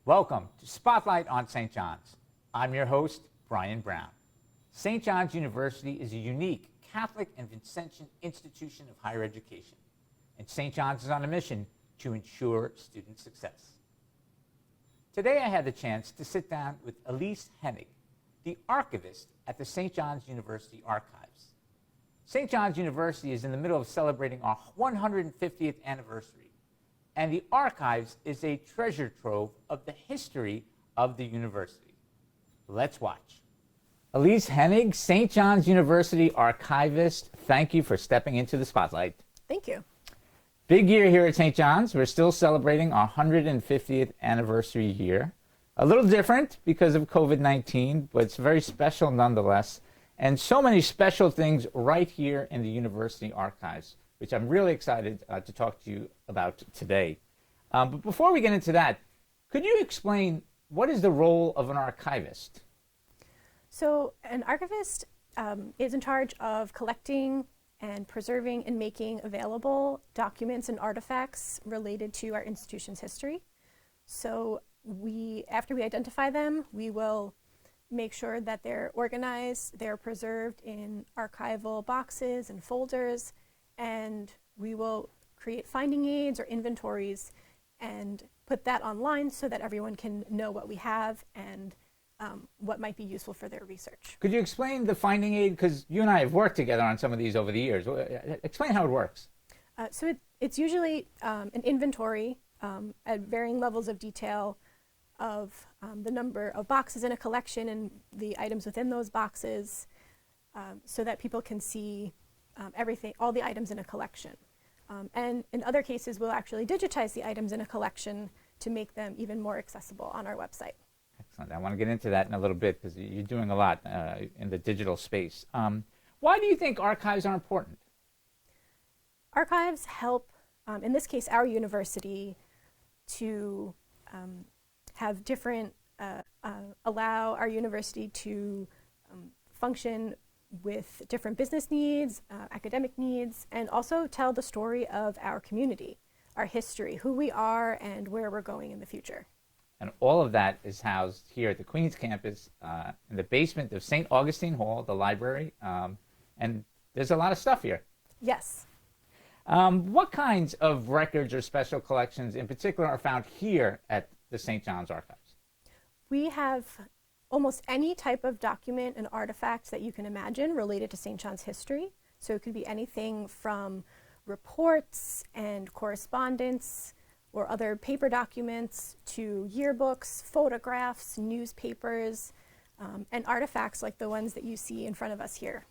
Welcome to Spotlight on St. John's. I'm your host, Brian Brown. St. John's University is a unique Catholic and Vincentian institution of higher education, and St. John's is on a mission to ensure student success. Today I had the chance to sit down with Alyse Hennig, the archivist at the St. John's University Archives. St. John's University is in the middle of celebrating our 150th anniversary, and the Archives is a treasure trove of the history of the university. Let's watch. Alyse Hennig, St. John's University Archivist, thank you for stepping into the spotlight. Thank you. Big year here at St. John's. We're still celebrating our 150th anniversary year. A little different because of COVID-19, but it's very special nonetheless. And so many special things right here in the University Archives, which I'm really excited to talk to you about today. But before we get into that, could you explain what is the role of an archivist? So an archivist is in charge of collecting and preserving and making available documents and artifacts related to our institution's history. So after we identify them, we will make sure that they're organized, they're preserved in archival boxes and folders, and we will create finding aids or inventories and put that online so that everyone can know what we have and what might be useful for their research. Could you explain the finding aid? Because you and I have worked together on some of these over the years. Explain how it works. So it's usually an inventory at varying levels of detail of the number of boxes in a collection and the items within those boxes so that people can see everything, all the items in a collection. And in other cases, we'll actually digitize the items in a collection to make them even more accessible on our website. Excellent. I want to get into that in a little bit because you're doing a lot in the digital space. Why do you think archives are important? Archives help, in this case, our university to have different, allow our university to function with different business needs, academic needs, and also tell the story of our community, our history, who we are, and where we're going in the future. And all of that is housed here at the Queens campus in the basement of St. Augustine Hall, the library, and there's a lot of stuff here. Yes. What kinds of records or special collections in particular are found here at the St. John's Archives? We have almost any type of document and artifact that you can imagine related to St. John's history. So it could be anything from reports and correspondence or other paper documents to yearbooks, photographs, newspapers, and artifacts like the ones that you see in front of us here.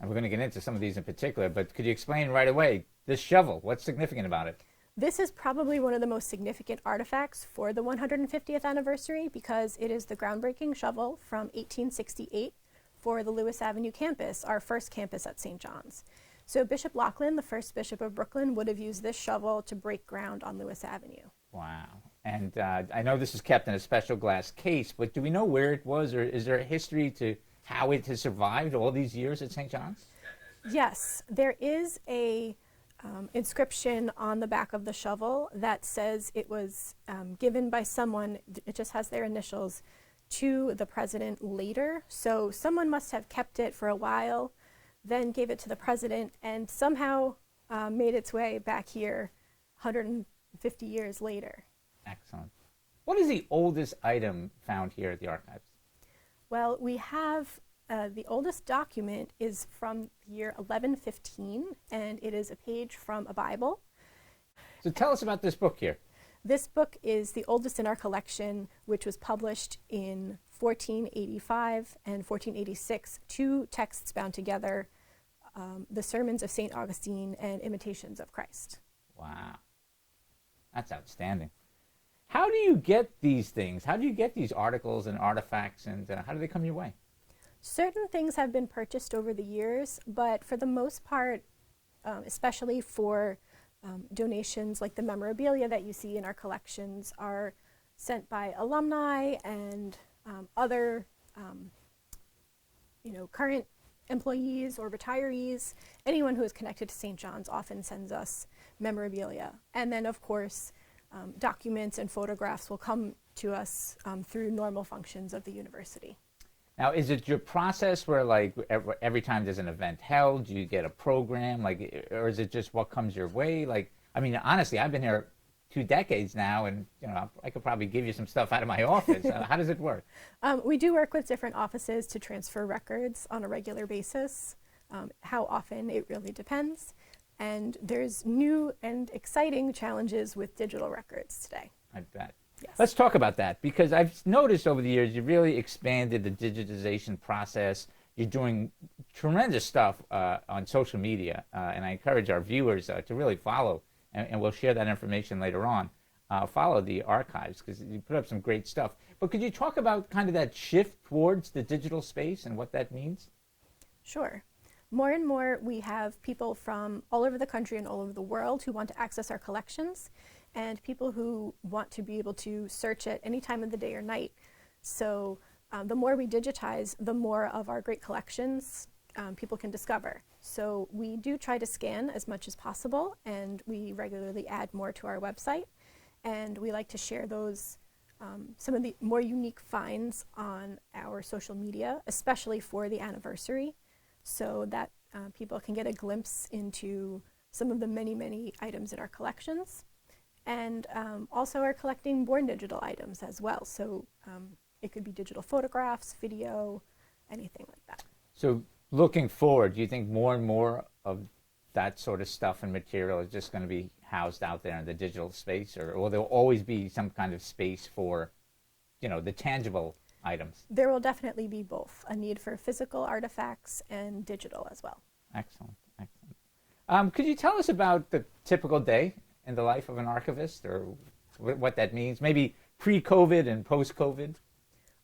And we're going to get into some of these in particular, but could you explain right away this shovel? What's significant about it? This is probably one of the most significant artifacts for the 150th anniversary because it is the groundbreaking shovel from 1868 for the Lewis Avenue campus, our first campus at St. John's. So Bishop Laughlin, the first bishop of Brooklyn, would have used this shovel to break ground on Lewis Avenue. Wow. And I know this is kept in a special glass case, but do we know where it was, or is there a history to how it has survived all these years at St. John's? Yes, there is a inscription on the back of the shovel that says it was given by someone, it just has their initials, to the president later. So someone must have kept it for a while, then gave it to the president, and somehow made its way back here 150 years later. Excellent. What is the oldest item found here at the Archives? Well, we have the oldest document is from the year 1115, and it is a page from a Bible. So tell us about this book here. This book is the oldest in our collection, which was published in 1485 and 1486, two texts bound together, the Sermons of St. Augustine and Imitations of Christ. Wow. That's outstanding. How do you get these things? How do you get these articles and artifacts, and how do they come your way? Certain things have been purchased over the years, but for the most part, especially for donations like the memorabilia that you see in our collections, are sent by alumni and other current employees or retirees. Anyone who is connected to St. John's often sends us memorabilia. And then, of course, documents and photographs will come to us through normal functions of the university. Now, is it your process where, like, every time there's an event held, you get a program, like, or is it just what comes your way? Like, I mean, honestly, I've been here 2 decades now, and I could probably give you some stuff out of my office. How does it work? We do work with different offices to transfer records on a regular basis. How often, it really depends. And there's new and exciting challenges with digital records today. I bet. Yes. Let's talk about that, because I've noticed over the years you've really expanded the digitization process. You're doing tremendous stuff on social media, and I encourage our viewers to really follow, and we'll share that information later on. Follow the archives, because you put up some great stuff. But could you talk about kind of that shift towards the digital space and what that means? Sure. More and more we have people from all over the country and all over the world who want to access our collections, and people who want to be able to search at any time of the day or night. So the more we digitize, the more of our great collections people can discover. So we do try to scan as much as possible, and we regularly add more to our website. And we like to share those, some of the more unique finds on our social media, especially for the anniversary, so that people can get a glimpse into some of the many, many items in our collections. And also are collecting born digital items as well. So it could be digital photographs, video, anything like that. So looking forward, do you think more and more of that sort of stuff and material is just going to be housed out there in the digital space, or will there always be some kind of space for, the tangible items? There will definitely be both, a need for physical artifacts and digital as well. Excellent, excellent. Could you tell us about the typical day in the life of an archivist, or what that means, maybe pre-COVID and post-COVID?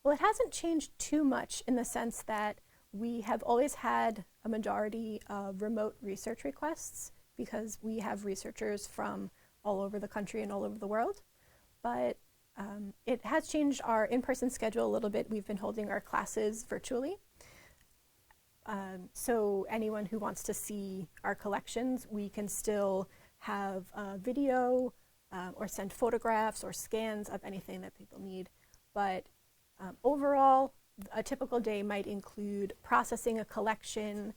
Well, it hasn't changed too much in the sense that we have always had a majority of remote research requests, because we have researchers from all over the country and all over the world. But it has changed our in-person schedule a little bit. We've been holding our classes virtually. So anyone who wants to see our collections, we can still have video or send photographs or scans of anything that people need. But overall, a typical day might include processing a collection,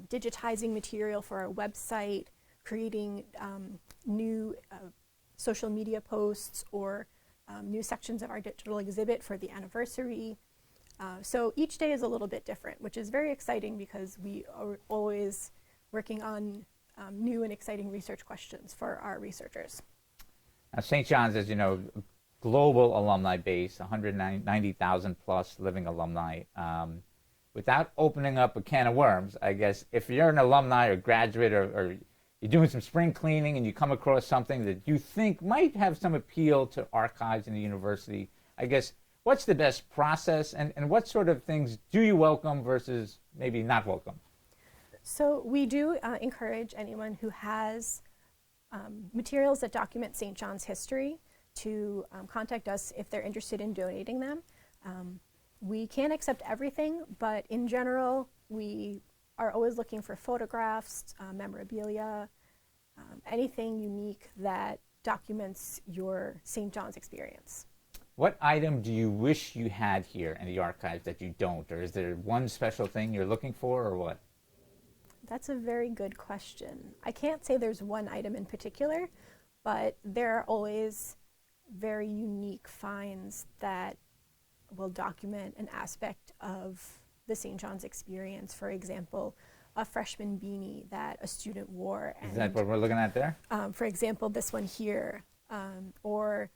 digitizing material for our website, creating new social media posts or new sections of our digital exhibit for the anniversary. So each day is a little bit different, which is very exciting because we are always working on new and exciting research questions for our researchers. Now, St. John's, as you know, global alumni base, 190,000 plus living alumni. Without opening up a can of worms, I guess if you're an alumni or graduate, or you're doing some spring cleaning and you come across something that you think might have some appeal to archives in the university, I guess, what's the best process, and what sort of things do you welcome versus maybe not welcome? So we do encourage anyone who has materials that document St. John's history to contact us if they're interested in donating them. We can't accept everything, but in general, we are always looking for photographs, memorabilia, anything unique that documents your St. John's experience. What item do you wish you had here in the archives that you don't? Or is there one special thing you're looking for, or what? That's a very good question. I can't say there's one item in particular, but there are always very unique finds that will document an aspect of the St. John's experience. For example, a freshman beanie that a student wore. Is that what we're looking at there? For example, this one here, or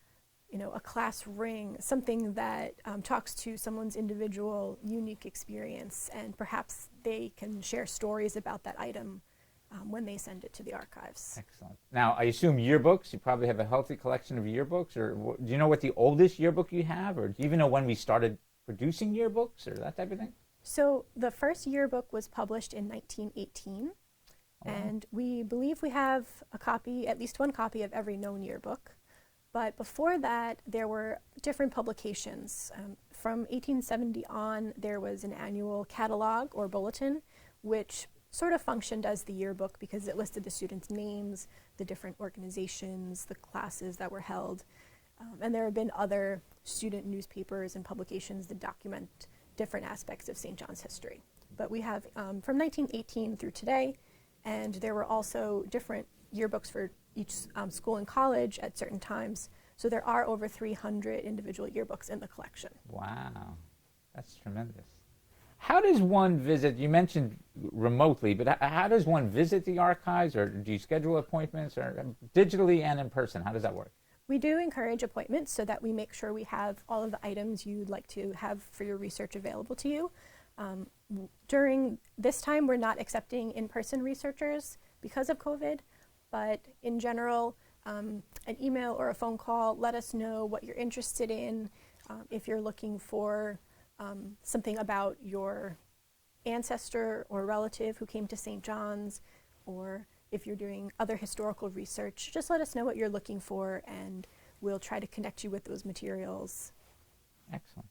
a class ring, something that talks to someone's individual unique experience, and perhaps they can share stories about that item when they send it to the archives. Excellent. Now, I assume yearbooks, you probably have a healthy collection of yearbooks, or do you know what the oldest yearbook you have, or do you even know when we started producing yearbooks, or that type of thing? So the first yearbook was published in 1918, and we believe we have a copy, at least one copy of every known yearbook. But before that, there were different publications. From 1870 on, there was an annual catalog or bulletin, which sort of functioned as the yearbook because it listed the students' names, the different organizations, the classes that were held. And there have been other student newspapers and publications that document different aspects of St. John's history. But we have from 1918 through today, and there were also different yearbooks for each school and college at certain times. So there are over 300 individual yearbooks in the collection. Wow, that's tremendous. How does one visit, you mentioned remotely, but how does one visit the archives, or do you schedule appointments, or digitally and in person? How does that work? We do encourage appointments so that we make sure we have all of the items you'd like to have for your research available to you. During this time, we're not accepting in-person researchers because of COVID, but in general, an email or a phone call, let us know what you're interested in. If you're looking for something about your ancestor or relative who came to St. John's, or if you're doing other historical research, just let us know what you're looking for, and we'll try to connect you with those materials. Excellent.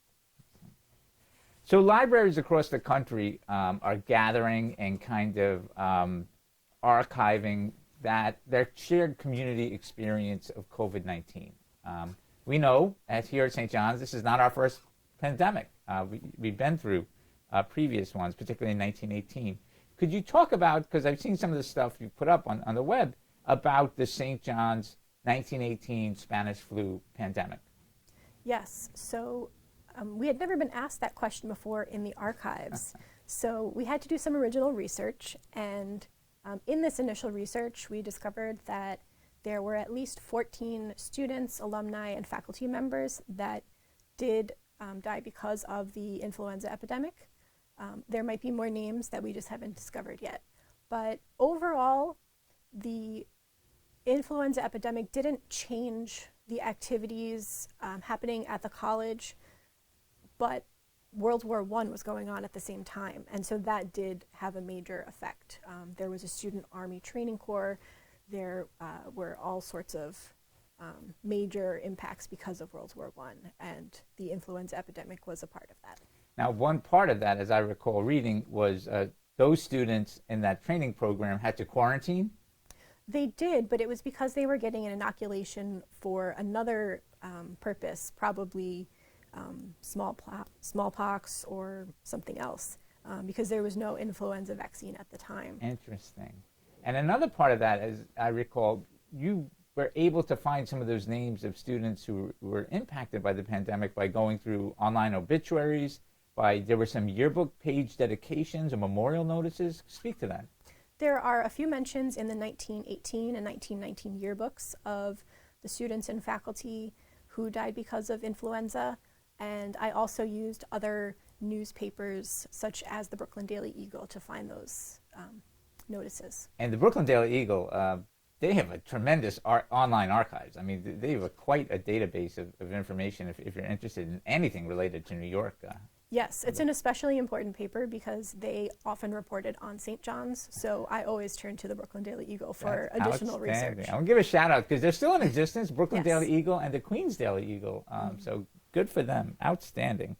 So libraries across the country are gathering and kind of archiving their shared community experience of COVID-19. We know here at St. John's, this is not our first pandemic. We've been through previous ones, particularly in 1918. Could you talk about, because I've seen some of the stuff you put up on the web, about the St. John's 1918 Spanish flu pandemic? Yes, so we had never been asked that question before in the archives. So we had to do some original research, and in this initial research, we discovered that there were at least 14 students, alumni, and faculty members that did die because of the influenza epidemic. There might be more names that we just haven't discovered yet. But overall, the influenza epidemic didn't change the activities happening at the college, but World War I was going on at the same time, and so that did have a major effect. There was a student army training corps. There were all sorts of major impacts because of World War I, and the influenza epidemic was a part of that. Now, one part of that, as I recall reading, was those students in that training program had to quarantine? They did, but it was because they were getting an inoculation for another purpose, probably smallpox or something else, because there was no influenza vaccine at the time. Interesting. And another part of that, as I recall, you were able to find some of those names of students who were impacted by the pandemic by going through online obituaries, there were some yearbook page dedications and memorial notices. Speak to that. There are a few mentions in the 1918 and 1919 yearbooks of the students and faculty who died because of influenza, and I also used other newspapers such as the Brooklyn Daily Eagle to find those notices. And the Brooklyn Daily Eagle, they have a tremendous online archives. I mean, they have quite a database of information if you're interested in anything related to New York. Yes, it's an especially important paper because they often reported on St. John's, so I always turn to the Brooklyn Daily Eagle for additional research. I'll give a shout out because they're still in existence, Brooklyn Yes. Daily Eagle and the Queens Daily Eagle, so good for them, outstanding.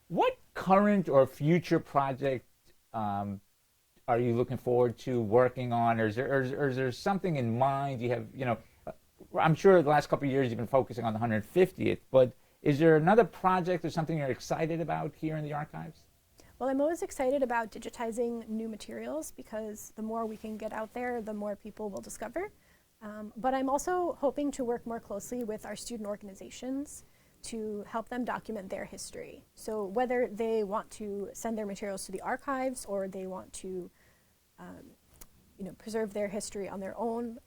What current or future project are you looking forward to working on, or is there something in mind you have? I'm sure the last couple of years you've been focusing on the 150th, but is there another project or something you're excited about here in the archives? Well, I'm always excited about digitizing new materials because the more we can get out there, the more people will discover. But I'm also hoping to work more closely with our student organizations to help them document their history. So whether they want to send their materials to the archives or they want to preserve their history on their own,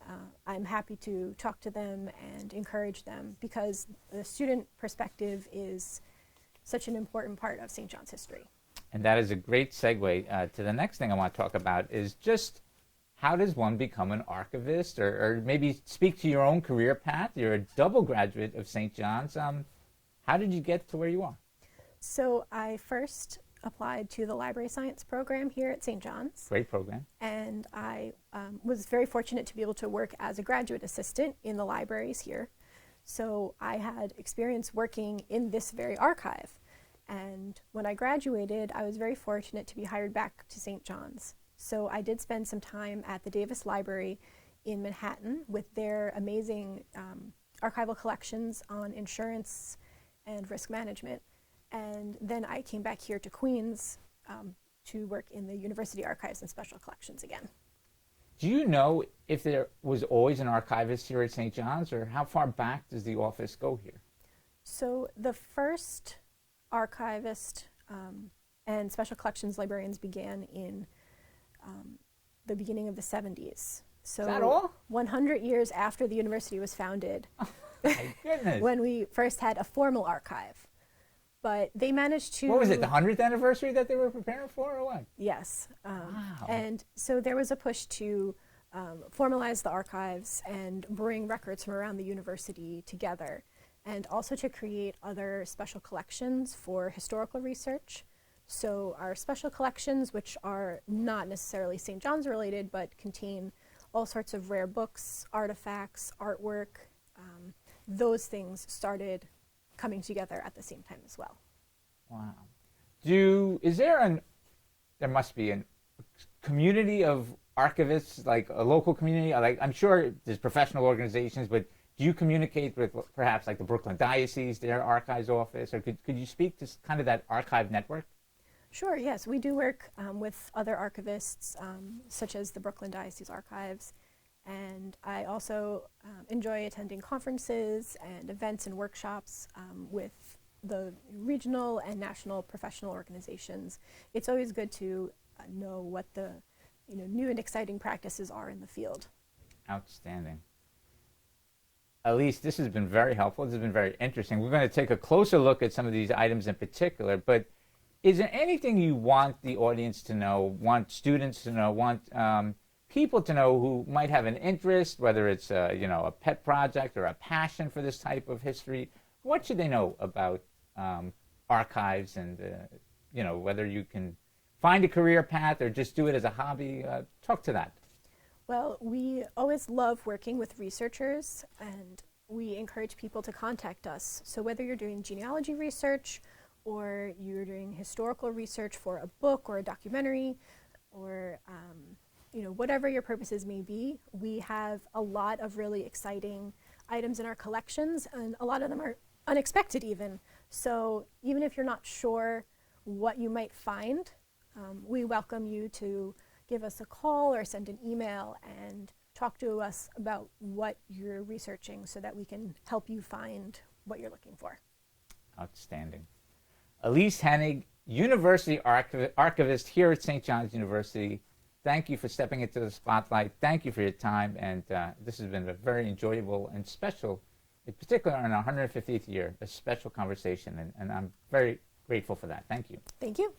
I'm happy to talk to them and encourage them because the student perspective is such an important part of St. John's history. And that is a great segue to the next thing I want to talk about is just how does one become an archivist, or maybe speak to your own career path. You're a double graduate of St. John's. How did you get to where you are? So I first applied to the library science program here at St. John's. Great program. And I was very fortunate to be able to work as a graduate assistant in the libraries here. So I had experience working in this very archive. And when I graduated, I was very fortunate to be hired back to St. John's. So I did spend some time at the Davis Library in Manhattan with their amazing archival collections on insurance and risk management. And then I came back here to Queens to work in the University Archives and Special Collections again. Do you know if there was always an archivist here at St. John's, or how far back does the office go here? So the first archivist and special collections librarians began in the beginning of the 70s. So Is that all? 100 years after the university was founded, My goodness. when we first had a formal archive. But they managed to... What was it, the 100th anniversary that they were preparing for, or what? Yes. Wow. And so there was a push to formalize the archives and bring records from around the university together, and also to create other special collections for historical research. So our special collections, which are not necessarily St. John's related, but contain all sorts of rare books, artifacts, artwork, those things started coming together at the same time as well. Wow. There must be a community of archivists, like a local community? Like, I'm sure there's professional organizations, but do you communicate with perhaps like the Brooklyn Diocese, their archives office, or could you speak to kind of that archive network? Sure, yes. We do work with other archivists, such as the Brooklyn Diocese Archives. And I also enjoy attending conferences and events and workshops with the regional and national professional organizations. It's always good to know what the new and exciting practices are in the field. Outstanding. Alyse, this has been very helpful. This has been very interesting. We're going to take a closer look at some of these items in particular, but is there anything you want the audience to know, want students to know, want people to know who might have an interest, whether it's a pet project or a passion for this type of history? What should they know about archives, and whether you can find a career path or just do it as a hobby? Talk to that. Well, we always love working with researchers, and we encourage people to contact us. So whether you're doing genealogy research, or you're doing historical research for a book or a documentary, or whatever your purposes may be, we have a lot of really exciting items in our collections, and a lot of them are unexpected even. So even if you're not sure what you might find, we welcome you to give us a call or send an email and talk to us about what you're researching so that we can help you find what you're looking for. Outstanding. Alyse Hennig, University Archivist here at St. John's University. Thank you for stepping into the spotlight. Thank you for your time, and this has been a very enjoyable and special, in particular on our 150th year, a special conversation, and I'm very grateful for that. Thank you. Thank you.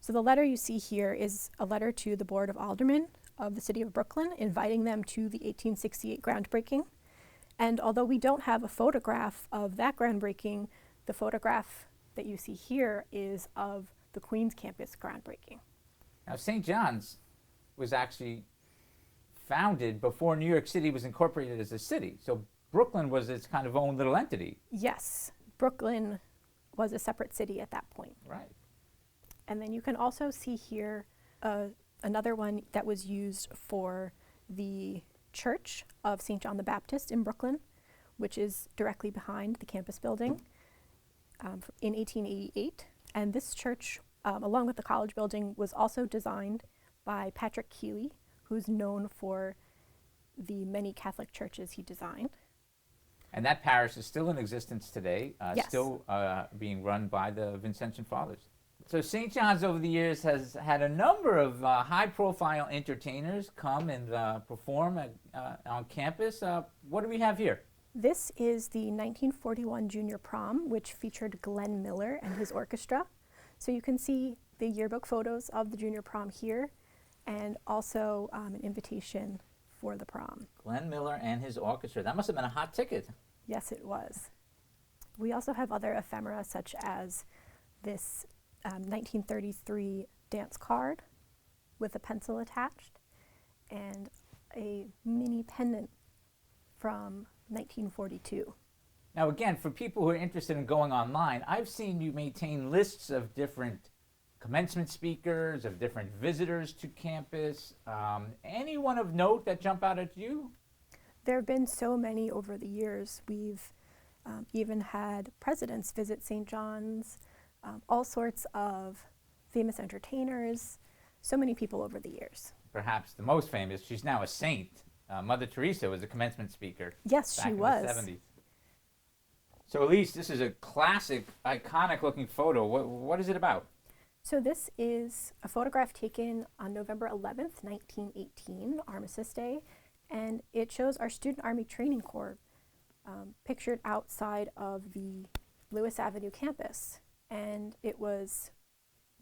So the letter you see here is a letter to the Board of Aldermen of the City of Brooklyn, inviting them to the 1868 groundbreaking. And although we don't have a photograph of that groundbreaking, the photograph that you see here is of the Queens campus groundbreaking. Now, St. John's was actually founded before New York City was incorporated as a city. So Brooklyn was its kind of own little entity. Yes, Brooklyn was a separate city at that point. Right. And then you can also see here another one that was used for the Church of St. John the Baptist in Brooklyn, which is directly behind the campus building in 1888. And this church, along with the college building, was also designed by Patrick Keeley, who's known for the many Catholic churches he designed. And that parish is still in existence today, Yes. still being run by the Vincentian Fathers. So St. John's over the years has had a number of high-profile entertainers come and perform on campus. What do we have here? This is the 1941 Junior Prom, which featured Glenn Miller and his orchestra. So you can see the yearbook photos of the Junior Prom here, and also an invitation for the prom. Glenn Miller and his orchestra. That must have been a hot ticket. Yes, it was. We also have other ephemera, such as this 1933 dance card with a pencil attached, and a mini pendant from 1942. Now again, for people who are interested in going online, I've seen you maintain lists of different commencement speakers, of different visitors to campus. Anyone of note that jump out at you? There have been so many over the years. We've even had presidents visit St. John's, all sorts of famous entertainers, so many people over the years. Perhaps the most famous, she's now a saint. Mother Teresa was a commencement speaker. Yes, back she in was. the 70s. So Alyse, this is a classic, iconic looking photo. What is it about? So this is a photograph taken on November 11th, 1918, Armistice Day, and it shows our Student Army Training Corps pictured outside of the Lewis Avenue campus. And it was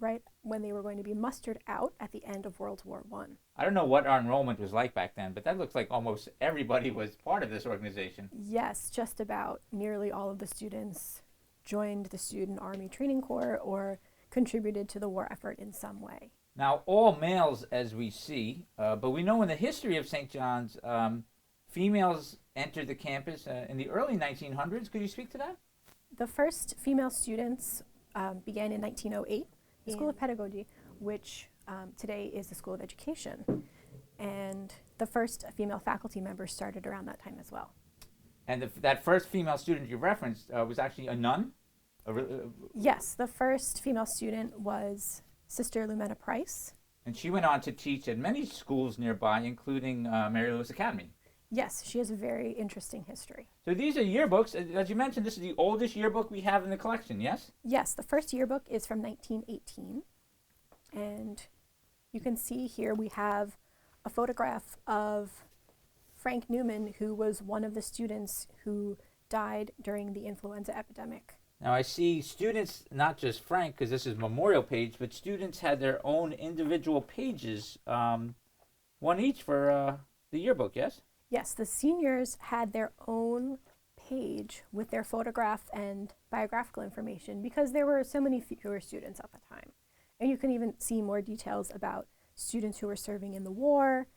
right when they were going to be mustered out at the end of World War I. I don't know what our enrollment was like back then, but that looks like almost everybody was part of this organization. Yes, just about nearly all of the students joined the Student Army Training Corps or contributed to the war effort in some way. Now, all males, as we see, but we know in the history of St. John's, females entered the campus in the early 1900s. Could you speak to that? The first female students began in 1908, the School of Pedagogy, which today is the School of Education. And the first female faculty members started around that time as well. And that first female student you referenced was actually a nun? Yes, the first female student was Sister Lumena Price. And she went on to teach at many schools nearby, including Mary Louis Academy. Yes, she has a very interesting history. So these are yearbooks. As you mentioned, this is the oldest yearbook we have in the collection, yes? Yes, the first yearbook is from 1918. And you can see here we have a photograph of Frank Newman, who was one of the students who died during the influenza epidemic. Now I see students, not just Frank, because this is memorial page, but students had their own individual pages, one each for the yearbook, yes? Yes, the seniors had their own page with their photograph and biographical information because there were so many fewer students at the time. And you can even see more details about students who were serving in the war,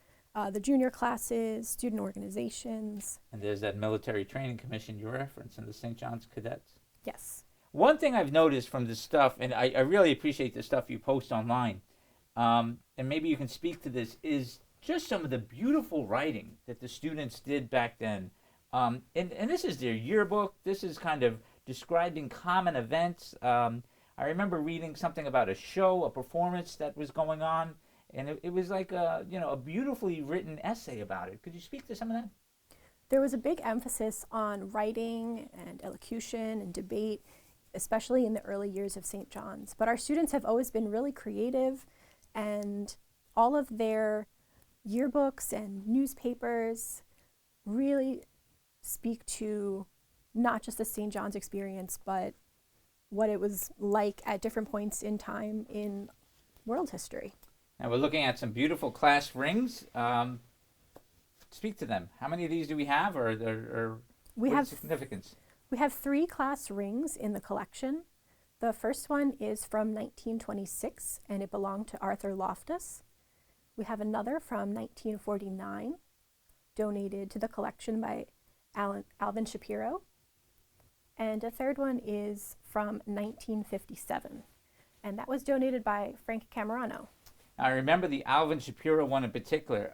the junior classes, student organizations. And there's that military training commission you referenced in the St. John's Cadets. Yes. One thing I've noticed from this stuff, and I really appreciate the stuff you post online, and maybe you can speak to this, is just some of the beautiful writing that the students did back then. And this is their yearbook. This is kind of describing common events. I remember reading something about a show, a performance that was going on, and it was like a beautifully written essay about it. Could you speak to some of that? There was a big emphasis on writing and elocution and debate, especially in the early years of St. John's. But our students have always been really creative, and all of their yearbooks and newspapers really speak to not just the St. John's experience, but what it was like at different points in time in world history. Now we're looking at some beautiful class rings. Speak to them. How many of these do we have, or what is the significance? We have 3 class rings in the collection. The first one is from 1926, and it belonged to Arthur Loftus. We have another from 1949, donated to the collection by Alvin Shapiro. And a third one is from 1957, and that was donated by Frank Camerano. I remember the Alvin Shapiro one in particular.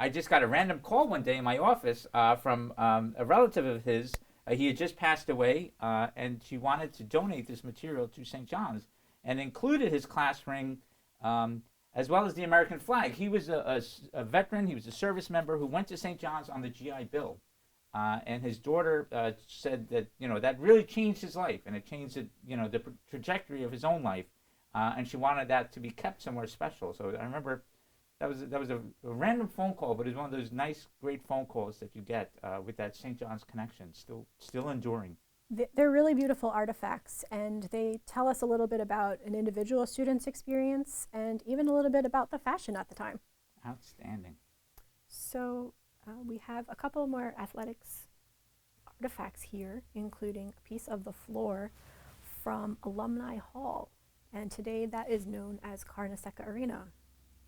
I just got a random call one day in my office from a relative of his. He had just passed away, and she wanted to donate this material to St. John's and included his class ring as well as the American flag. He was a veteran. He was a service member who went to St. John's on the GI Bill. And his daughter said that, that really changed his life, and it changed the trajectory of his own life. And she wanted that to be kept somewhere special. So I remember that was a random phone call, but it was one of those nice, great phone calls that you get with that St. John's connection, still enduring. They're really beautiful artifacts, and they tell us a little bit about an individual student's experience and even a little bit about the fashion at the time. Outstanding. So we have a couple more athletics artifacts here, including a piece of the floor from Alumni Hall. And today that is known as Carnesecca Arena,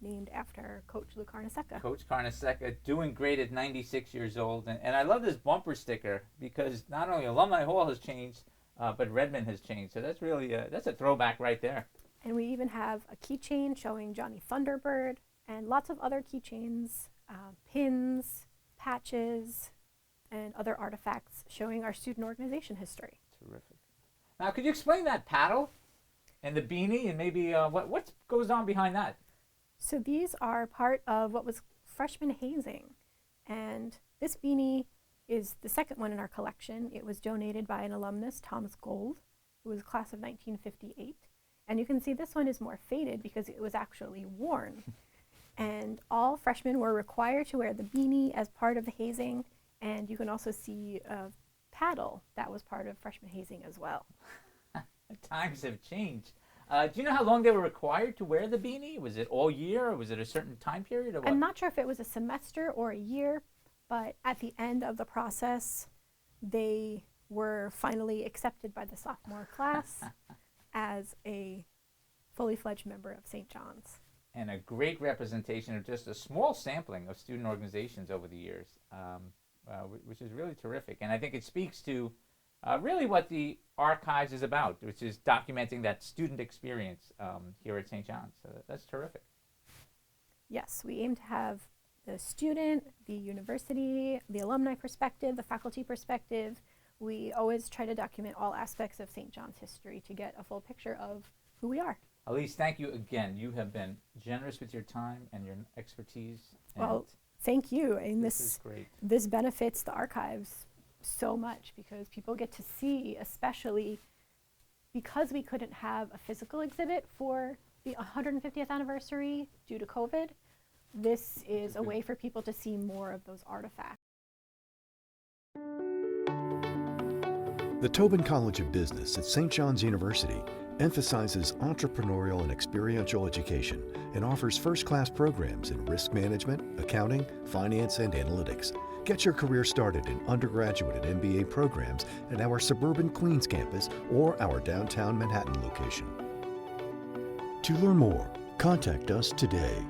named after Coach Lou Carnesecca. Coach Carnesecca, doing great at 96 years old. And I love this bumper sticker because not only Alumni Hall has changed, but Redmond has changed. So that's really, that's a throwback right there. And we even have a keychain showing Johnny Thunderbird and lots of other keychains, pins, patches, and other artifacts showing our student organization history. Terrific. Now, could you explain that paddle and the beanie and maybe what goes on behind that? So these are part of what was freshman hazing. And this beanie is the second one in our collection. It was donated by an alumnus, Thomas Gold, who was class of 1958. And you can see this one is more faded because it was actually worn. And all freshmen were required to wear the beanie as part of the hazing. And you can also see a paddle that was part of freshman hazing as well. Times have changed. Do you know how long they were required to wear the beanie? Was it all year, or was it a certain time period, or what? I'm not sure if it was a semester or a year, but at the end of the process, they were finally accepted by the sophomore class as a fully fledged member of St. John's. And a great representation of just a small sampling of student organizations over the years, which is really terrific. And I think it speaks to really what the Archives is about, which is documenting that student experience here at St. John's. So that's terrific. Yes, we aim to have the student, the university, the alumni perspective, the faculty perspective. We always try to document all aspects of St. John's history to get a full picture of who we are. Alyse, thank you again. You have been generous with your time and your expertise. Well, thank you. And this is great. This benefits the archives so much because people get to see, especially because we couldn't have a physical exhibit for the 150th anniversary due to COVID. This is a way for people to see more of those artifacts. The Tobin College of Business at St. John's University emphasizes entrepreneurial and experiential education and offers first-class programs in risk management, accounting, finance, and analytics. Get your career started in undergraduate and MBA programs at our suburban Queens campus or our downtown Manhattan location. To learn more, contact us today.